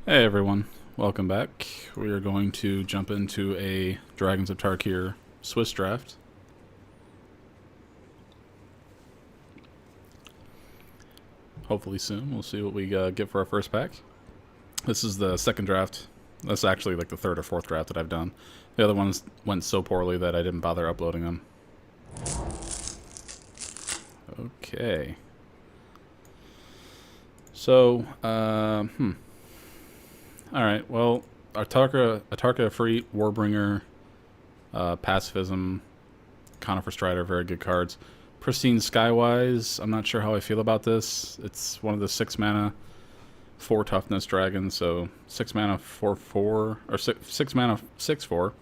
Hey everyone, welcome back. We are going to jump into a Dragons of Tarkir Swiss draft. Hopefully soon. We'll see what we get for our first pack. This is the second draft. That's actually like the third or fourth draft that I've done. The other ones went so poorly that I didn't bother uploading them. Okay. So, Alright, well, Atarka Efreet, Warbringer, Pacifism, Conifer Strider, very good cards. Pristine Skywise, I'm not sure how I feel about this. It's one of the 6 mana, 4 toughness dragons, so 6 mana 4/4, or 6 mana 6/4.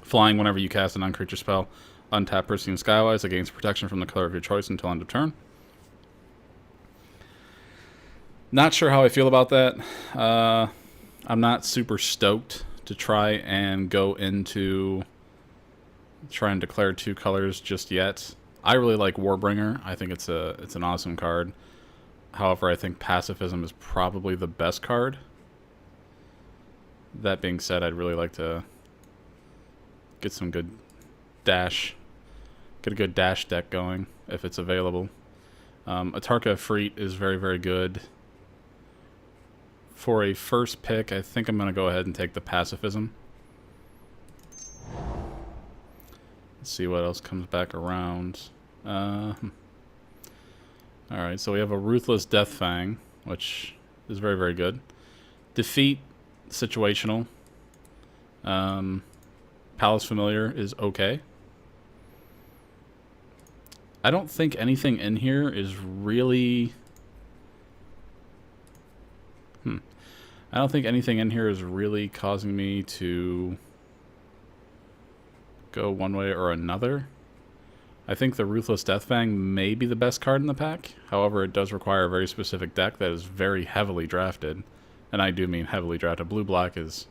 Flying whenever you cast a non-creature spell. Untap Pristine Skywise, it gains protection from the color of your choice until end of turn. Not sure how I feel about that. I'm not super stoked to try and go into try and declare 2 colors just yet. I really like Warbringer. I think it's an awesome card. However, I think Pacifism is probably the best card. That being said, I'd really like to get some good get a good dash deck going if it's available. Atarka Efreet is very, very good. For a first pick, I think I'm going to go ahead and take the Pacifism. Let's see what else comes back around. Alright, so we have a Ruthless Deathfang, which is very, very good. Defeat, situational. Palace Familiar is okay. I don't think anything in here is really... I don't think anything in here is really causing me to go one way or another. I think the Ruthless Deathfang may be the best card in the pack. However, it does require a very specific deck that is very heavily drafted. And I do mean heavily drafted. Blue-black is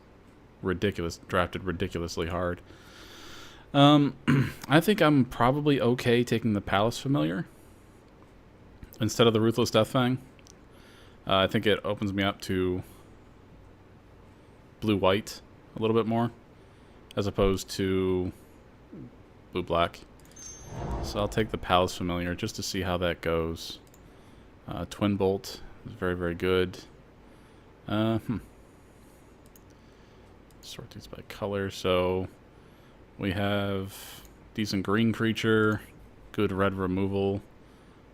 drafted ridiculously hard. I think I'm probably okay taking the Palace Familiar instead of the Ruthless Deathfang. I think it opens me up to blue-white a little bit more, as opposed to blue-black. So I'll take the Palace Familiar just to see how that goes. Twin Bolt is very, very good. Sort these by color. So we have decent green creature, good red removal,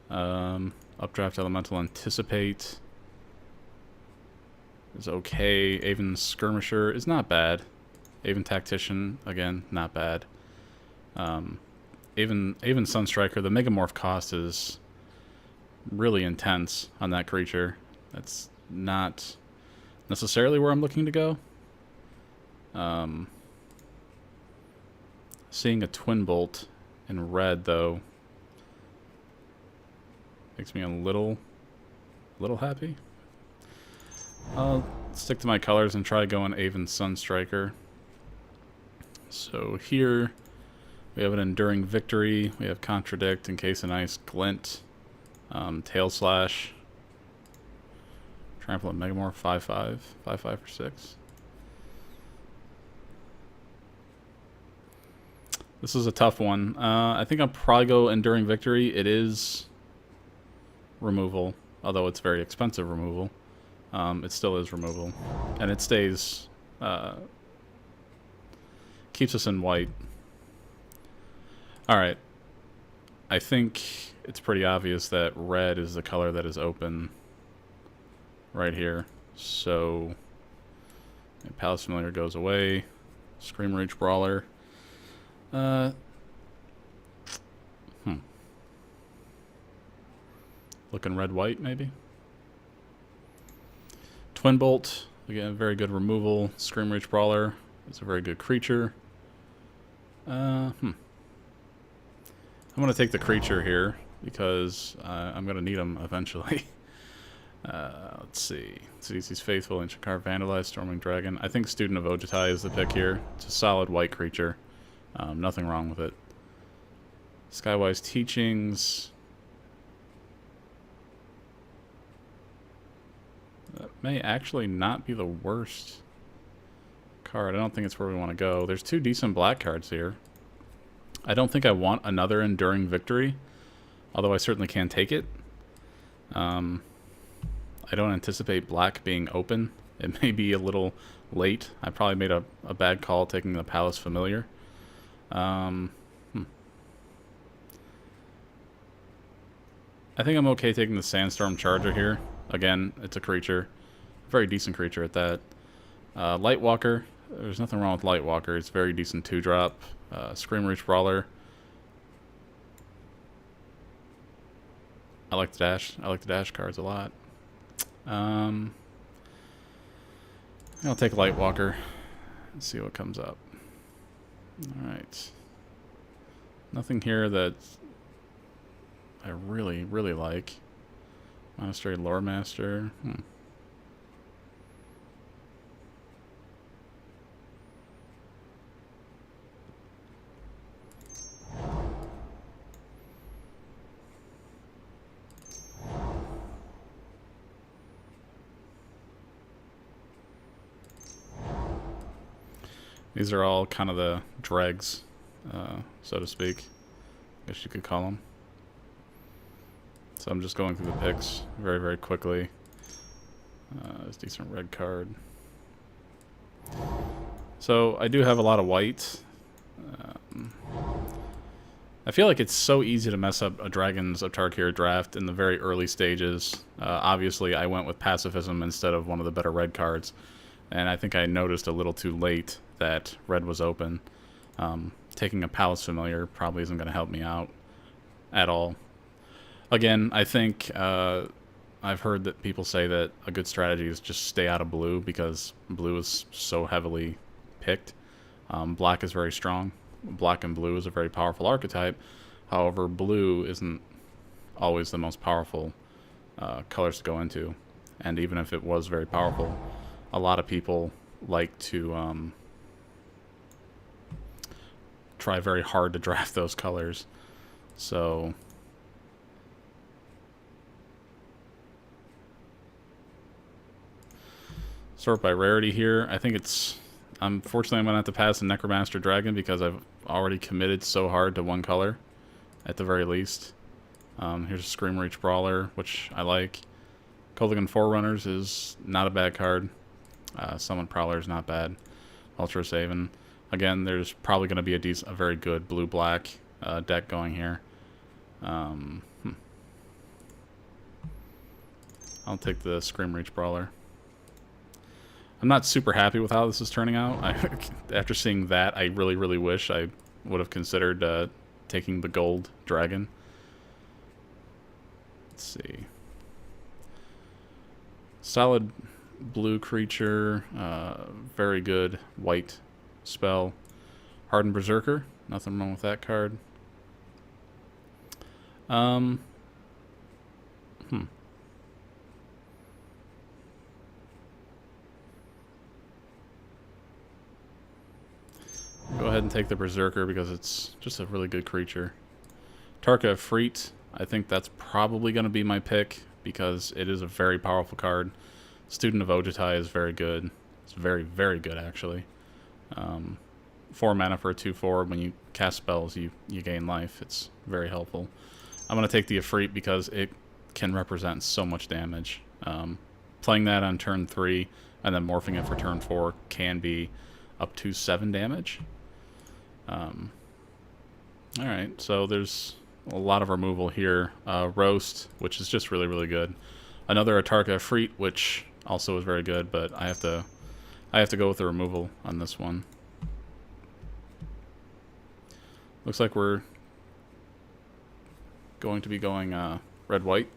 Updraft Elemental Anticipate is okay. Aven Skirmisher is not bad. Aven Tactician, again, not bad. Aven Sunstriker, the Megamorph cost is really intense on that creature. That's not necessarily where I'm looking to go. Seeing a Twin Bolt in red, though, makes me a little happy. I'll stick to my colors and try going Aven Sunstriker. So here we have an Enduring Victory. We have Contradict, Encase in Ice, Glint, Tail Slash, Trample and Megamorph, 5/5, 5/5 for 6. This is a tough one. I think I'll probably go Enduring Victory. It is removal, although it's very expensive removal. It still is removal, and it stays, keeps us in white. Alright, I think it's pretty obvious that red is the color that is open right here. So, Palace Familiar goes away, Scream Reach Brawler. Looking red-white, maybe? Twin Bolt, again, very good removal. Scream Reach Brawler is a very good creature. I'm going to take the creature here because I'm going to need him eventually. Let's see. Sidisi's Faithful, Ancient Carve, Vandalize, Storming Dragon. I think Student of Ojutai is the pick here. It's a solid white creature. Nothing wrong with it. Skywise Teachings. That may actually not be the worst card. I don't think it's where we want to go. There's two decent black cards here. I don't think I want another Enduring Victory, although I certainly can take it. I don't anticipate black being open. It may be a little late. I probably made a bad call taking the Palace Familiar. I think I'm okay taking the Sandstorm Charger here. Again, it's a creature. Very decent creature at that. Lightwalker. There's nothing wrong with Lightwalker. It's very decent 2-drop. Scream Reach Brawler. I like the dash. I like the dash cards a lot. I'll take Lightwalker and see what comes up. Alright. Nothing here that I really, really like. Monastery Lore Master. These are all kind of the dregs, so to speak. I guess you could call them. So I'm just going through the picks very, very quickly. There's a decent red card. So I do have a lot of white. I feel like it's so easy to mess up a Dragons of Tarkir draft in the very early stages. Obviously, I went with Pacifism instead of one of the better red cards. And I think I noticed a little too late that red was open. Taking a Palace Familiar probably isn't going to help me out at all. Again, I think I've heard that people say that a good strategy is just stay out of blue because blue is so heavily picked. Black is very strong. Black and blue is a very powerful archetype. However, blue isn't always the most powerful colors to go into. And even if it was very powerful, a lot of people like to try very hard to draft those colors. So sort by rarity here. I think it's unfortunately I'm gonna have to pass the Necromancer Dragon because I've already committed so hard to one color at the very least. Here's a Scream Reach Brawler, which I like. Kolaghan Forerunners is not a bad card. Summon Prowler is not bad. Ultra Savin. Again, there's probably going to be a very good blue-black deck going here. I'll take the Scream Reach Brawler. I'm not super happy with how this is turning out. After seeing that, I really, really wish I would have considered taking the gold dragon. Let's see. Solid blue creature, very good white spell. Hardened Berserker, nothing wrong with that card. Go ahead and take the Berserker because it's just a really good creature. Tarkir Freet, I think that's probably going to be my pick because it is a very powerful card. Student of Ojutai is very good. It's very, very good, actually. 4 mana for a 2/4. When you cast spells, you gain life. It's very helpful. I'm going to take the Ifrit because it can represent so much damage. Playing that on turn 3 and then morphing it for turn 4 can be up to 7 damage. Alright, so there's a lot of removal here. Roast, which is just really, really good. Another Tarkir Freet, which also is very good, but I have to go with the removal on this one. Looks like we're going to be going red-white,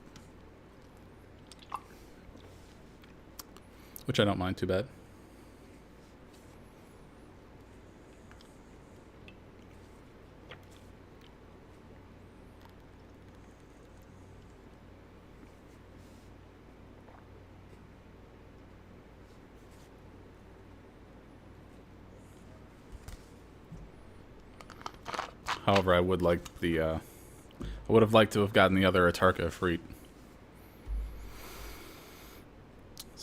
which I don't mind too bad. However, I would like the I would have liked to have gotten the other Tarkir Freet.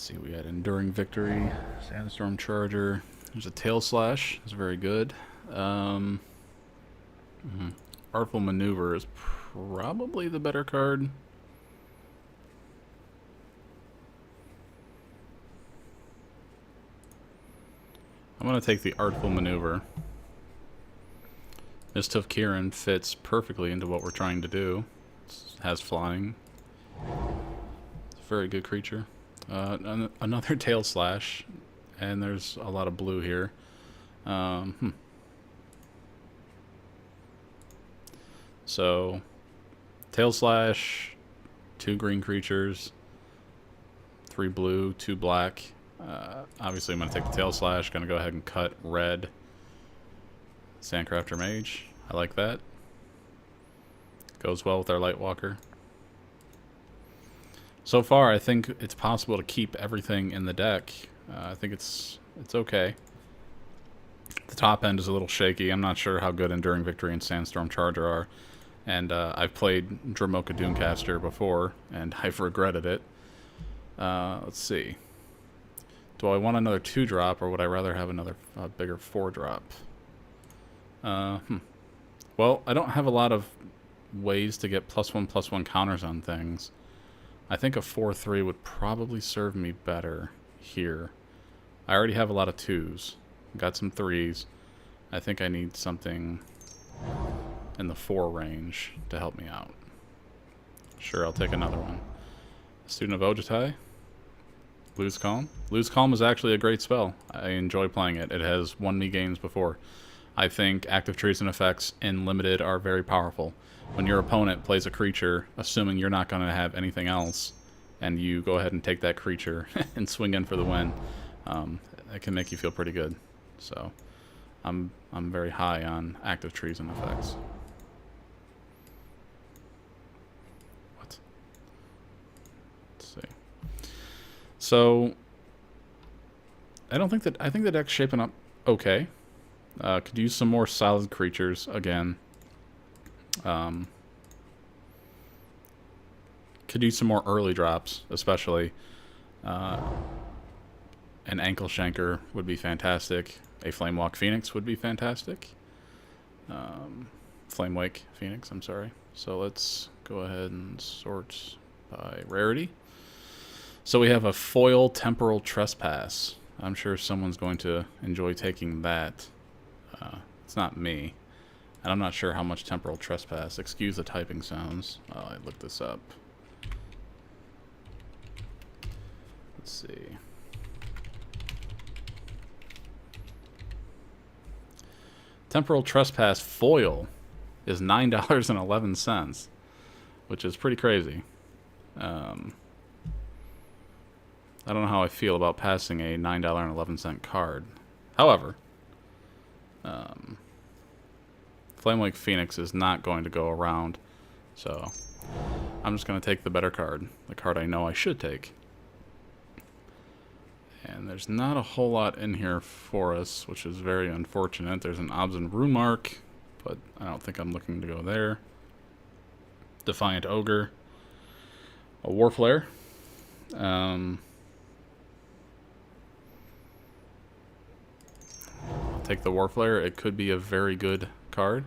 see, we had Enduring Victory, Sandstorm Charger. There's a Tail Slash. It's very good. Artful Maneuver is probably the better card. I'm going to take the Artful Maneuver. Mist of Kirin fits perfectly into what we're trying to do. It has flying. It's a very good creature. Another Tail Slash, and there's a lot of blue here. So, Tail Slash, 2 green creatures, 3 blue, 2 black. Obviously, I'm going to take the Tail Slash. Going to go ahead and cut red. Sandcrafter Mage. I like that. Goes well with our Lightwalker. So far, I think it's possible to keep everything in the deck. I think it's okay. The top end is a little shaky. I'm not sure how good Enduring Victory and Sandstorm Charger are. And I've played Dramoka Doomcaster before, and I've regretted it. Let's see. Do I want another 2-drop, or would I rather have another bigger 4-drop? Well, I don't have a lot of ways to get +1/+1 counters on things. I think a 4/3 would probably serve me better here. I already have a lot of 2s. Got some 3s. I think I need something in the 4 range to help me out. Sure, I'll take another one. Student of Ojutai. Lose Calm. Lose Calm is actually a great spell. I enjoy playing it. It has won me games before. I think active treason effects in limited are very powerful. When your opponent plays a creature, assuming you're not going to have anything else, and you go ahead and take that creature and swing in for the win, it can make you feel pretty good. So, I'm very high on active treason effects. What? Let's see. So, I think the deck's shaping up okay. Could use some more solid creatures again. Could use some more early drops, especially. An Ankle Shanker would be fantastic. A Flamewalk Phoenix would be fantastic. Flamewake Phoenix, I'm sorry. So let's go ahead and sort by rarity. So we have a foil Temporal Trespass. I'm sure someone's going to enjoy taking that. It's not me. And I'm not sure how much Temporal Trespass. Excuse the typing sounds. I looked this up. Let's see. Temporal Trespass foil is $9.11, which is pretty crazy. I don't know how I feel about passing a $9.11 card. However, Flamewake Phoenix is not going to go around, so I'm just going to take the better card, the card I know I should take. And there's not a whole lot in here for us, which is very unfortunate. There's an Obsidian Runemark, but I don't think I'm looking to go there. Defiant Ogre. A Warflare. I'll take the Warflare. It could be a very good card.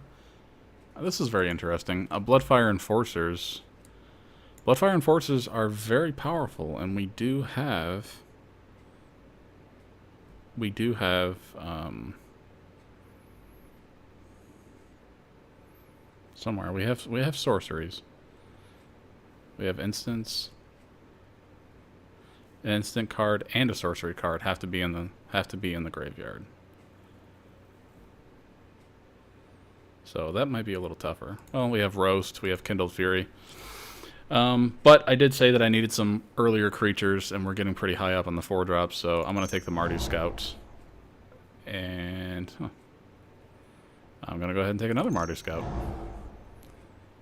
This is very interesting. Bloodfire Enforcers. Bloodfire Enforcers are very powerful, and we do have somewhere we have sorceries. We have instants. An instant card and a sorcery card have to be in the graveyard. So that might be a little tougher. Well, we have Roast, we have Kindled Fury. But I did say that I needed some earlier creatures, and we're getting pretty high up on the 4-drops, so I'm going to take the Mardu Scout. And I'm going to go ahead and take another Mardu Scout.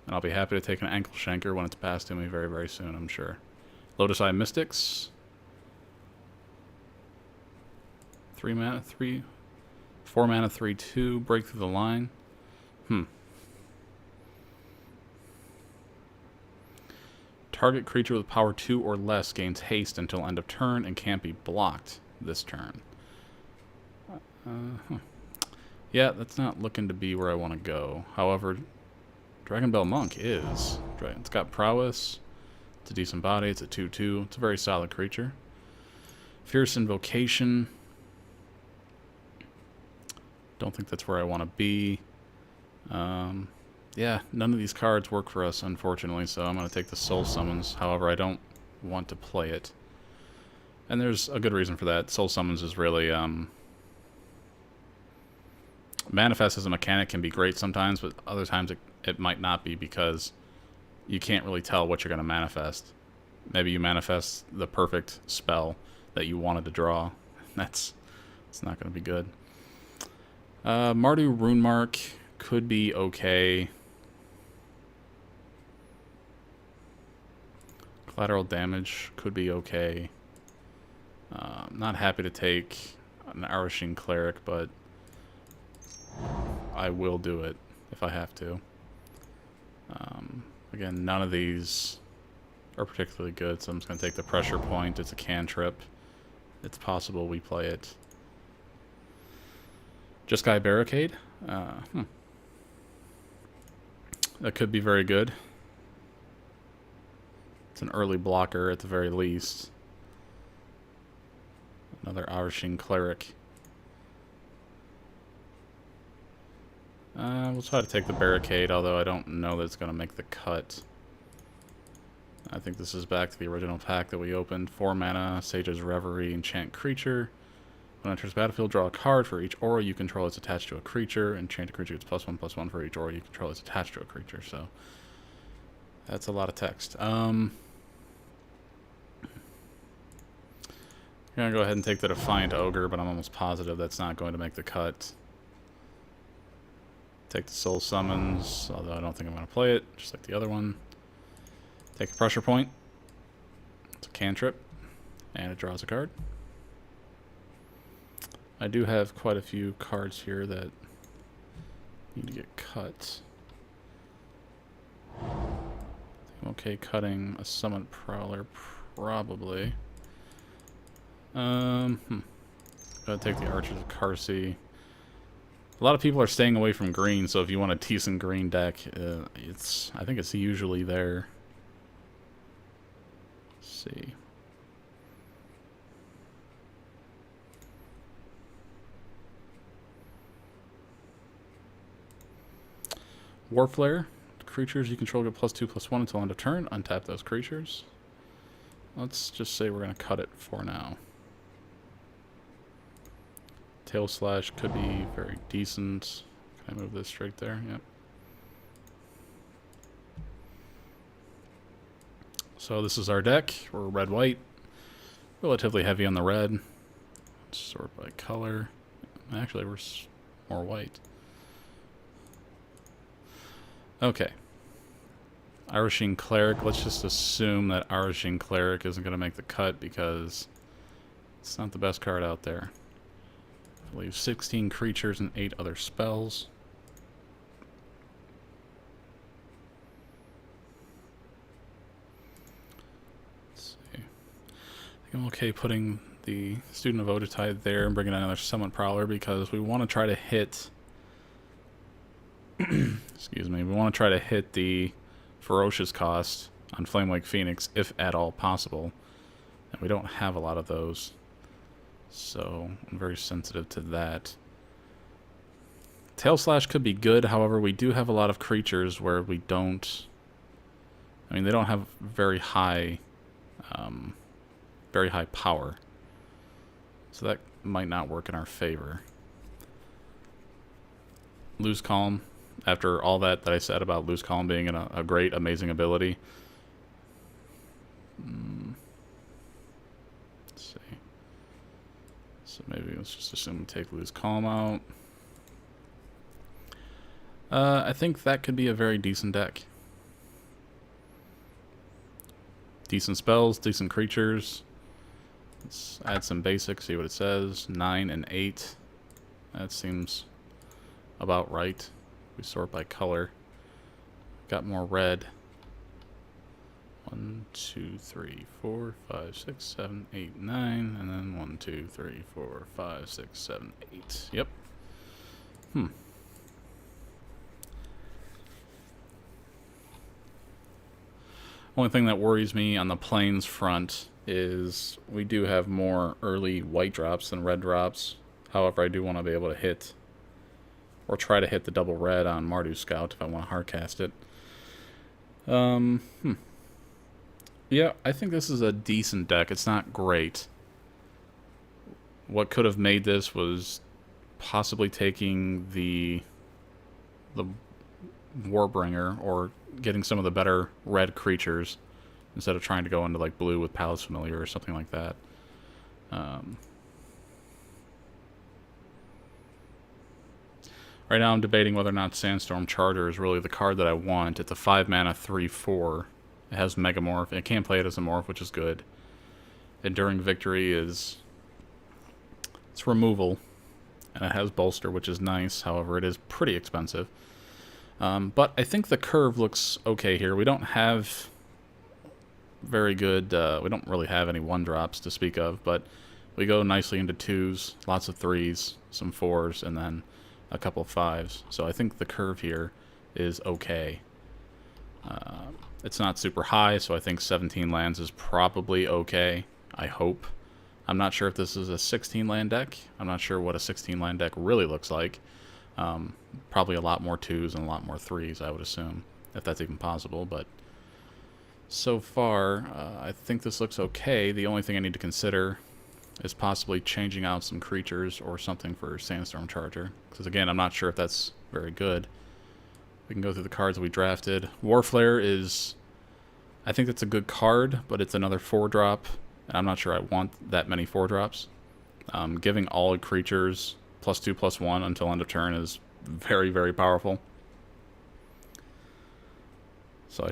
And I'll be happy to take an Ankle Shanker when it's passed to me very, very soon, I'm sure. Lotus Eye Mystics. 4 mana, 3/2, break through the line. Target creature with power 2 or less gains haste until end of turn and can't be blocked this turn. Yeah, that's not looking to be where I want to go. However, Dragon Bell Monk is. It's got prowess. It's a decent body. It's a 2/2. It's a very solid creature. Fierce Invocation. Don't think that's where I want to be. Yeah, none of these cards work for us, unfortunately, so I'm going to take the Soul Summons. However, I don't want to play it. And there's a good reason for that. Soul Summons is really... Manifest as a mechanic can be great sometimes, but other times it might not be because you can't really tell what you're going to manifest. Maybe you manifest the perfect spell that you wanted to draw. It's not going to be good. Mardu Runemark could be okay. Collateral Damage could be okay. Not happy to take an Arasheen Cleric, but I will do it if I have to. Again, none of these are particularly good, so I'm just going to take the Pressure Point. It's a cantrip. It's possible we play it. Jeskai Barricade. That could be very good. It's an early blocker at the very least. Another Arasheen Cleric. We'll try to take the Barricade, although I don't know that it's going to make the cut. I think this is back to the original pack that we opened. 4 mana, Sage's Reverie, enchant creature. When it enters the battlefield, draw a card for each aura you control that's attached to a creature. Enchant a creature gets +1/+1 for each aura you control that's attached to a creature. So that's a lot of text. I'm going to go ahead and take the Defiant Ogre, but I'm almost positive that's not going to make the cut. Take the Soul Summons, although I don't think I'm going to play it, just like the other one. Take the Pressure Point. It's a cantrip, and it draws a card. I do have quite a few cards here that need to get cut. I think I'm okay cutting a Summon Prowler, probably. Gotta take the Archers of Karsi. A lot of people are staying away from green, so if you want a decent green deck, I think it's usually there. Let's see. Warflare. Creatures you control get +2/+1 until end of turn. Untap those creatures. Let's just say we're going to cut it for now. Tail Slash could be very decent. Can I move this straight there? Yep. So this is our deck. We're red-white. Relatively heavy on the red. Let's sort by color. Actually, we're more white. Okay. Arasheen Cleric. Let's just assume that Arasheen Cleric isn't going to make the cut because it's not the best card out there. I believe 16 creatures and 8 other spells. Let's see. I think I'm okay putting the Student of Otatide there and bringing in another Summon Prowler because we want to try to hit... excuse me. We want to try to hit the Ferocious cost on Flamewake Phoenix, if at all possible. And we don't have a lot of those. So I'm very sensitive to that. Tail Slash could be good, however, we do have a lot of creatures where we don't... I mean, they don't have very high power. So that might not work in our favor. Lose Calm. After all that I said about Lose Calm being a great, amazing ability. Let's see. So maybe let's just assume we take Lose Calm out. I think that could be a very decent deck. Decent spells, decent creatures. Let's add some basics, see what it says. 9 and 8. That seems about right. We sort by color. Got more red. 1, 2, 3, 4, 5, 6, 7, 8, 9, and then 1, 2, 3, 4, 5, 6, 7, 8. Yep. Only thing that worries me on the plains front is we do have more early white drops than red drops. However, I do want to be able to hit, or try to hit the double red on Mardu Scout if I want to hardcast it. Yeah, I think this is a decent deck. It's not great. What could have made this was possibly taking the Warbringer or getting some of the better red creatures instead of trying to go into like blue with Palace Familiar or something like that. Right now I'm debating whether or not Sandstorm Charger is really the card that I want. It's a 5 mana 3/4. It has Megamorph. It can play it as a morph, which is good. Enduring Victory is... it's removal. And it has Bolster, which is nice. However, it is pretty expensive. But I think the curve looks okay here. We don't have very good... we don't really have any 1-drops to speak of, but we go nicely into 2s, lots of 3s, some 4s, and then a couple of 5s. So I think the curve here is okay. It's not super high, so I think 17 lands is probably okay. I hope. I'm not sure if this is a 16 land deck. I'm not sure what a 16 land deck really looks like. Probably a lot more 2s and a lot more 3s, I would assume, if that's even possible. But so far, I think this looks okay. The only thing I need to consider is possibly changing out some creatures or something for Sandstorm Charger. Because again, I'm not sure if that's very good. We can go through the cards we drafted. Warflare is... I think that's a good card, but it's another 4-drop. And I'm not sure I want that many 4-drops. Giving all creatures +2/+1 until end of turn is very, very powerful. So I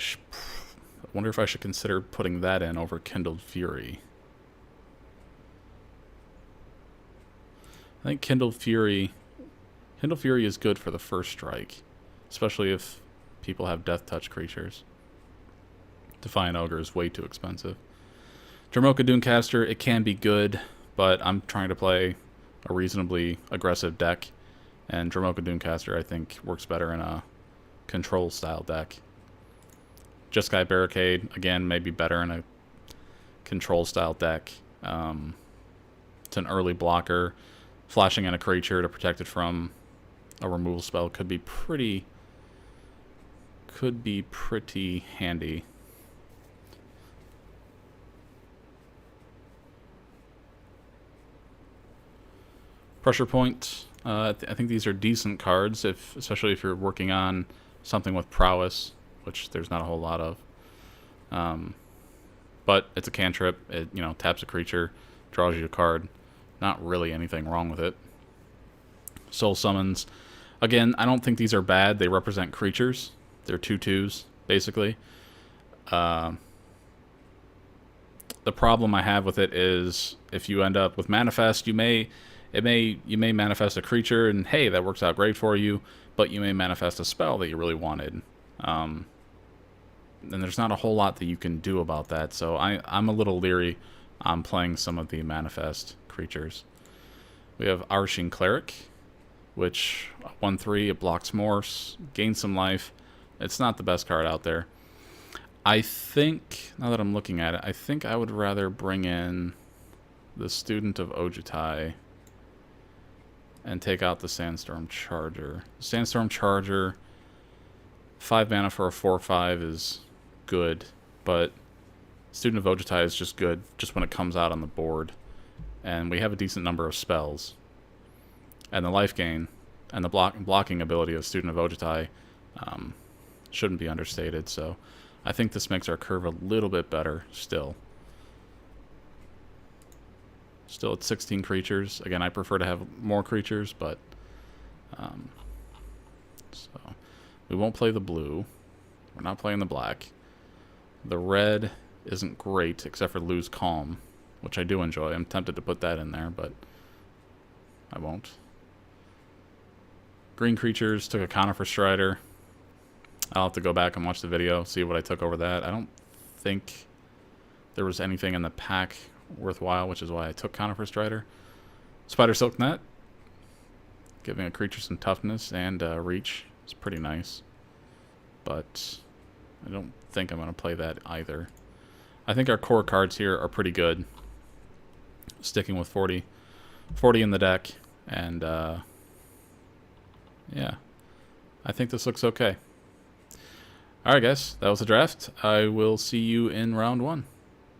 wonder if I should consider putting that in over Kindled Fury. I think Kindled Fury is good for the first strike, especially if people have Death Touch creatures. Defiant Ogre is way too expensive. Dromoka Dunecaster, it can be good, but I'm trying to play a reasonably aggressive deck, and Dromoka Dunecaster I think works better in a control style deck. Jeskai Barricade, again, may be better in a control style deck. It's an early blocker. Flashing in a creature to protect it from a removal spell could be pretty handy. Pressure Point. I think these are decent cards, especially if you're working on something with prowess, which there's not a whole lot of. But it's a cantrip. It taps a creature, draws you a card. Not really anything wrong with it. Soul Summons. Again, I don't think these are bad. They represent creatures. They're 2/2s, basically. The problem I have with it is if you end up with Manifest, you may manifest a creature, and hey, that works out great for you, but you may manifest a spell that you really wanted. And there's not a whole lot that you can do about that, so I'm a little leery on playing some of the Manifest creatures. We have Arshin Cleric, which 1/3, it blocks morphs, gains some life. It's not the best card out there. I think, now that I'm looking at it, I think I would rather bring in the Student of Ojutai and take out the Sandstorm Charger. Sandstorm Charger, 5 mana for a 4/5 is good, but Student of Ojutai is just good just when it comes out on the board. And we have a decent number of spells. And the life gain and the blocking ability of Student of Ojutai shouldn't be understated. So I think this makes our curve a little bit better still. Still at 16 creatures. Again, I prefer to have more creatures, but... so we won't play the blue. We're not playing the black. The red isn't great, except for Lose Calm, which I do enjoy. I'm tempted to put that in there, but I won't. Green creatures, took a Conifer Strider. I'll have to go back and watch the video, see what I took over that. I don't think there was anything in the pack worthwhile, which is why I took Conifer Strider. Spider Silk Net, giving a creature some toughness and reach is pretty nice. But I don't think I'm going to play that either. I think our core cards here are pretty good. Sticking with 40 in the deck. And yeah, I think this looks okay. Alright guys, that was the draft. I will see you in round 1.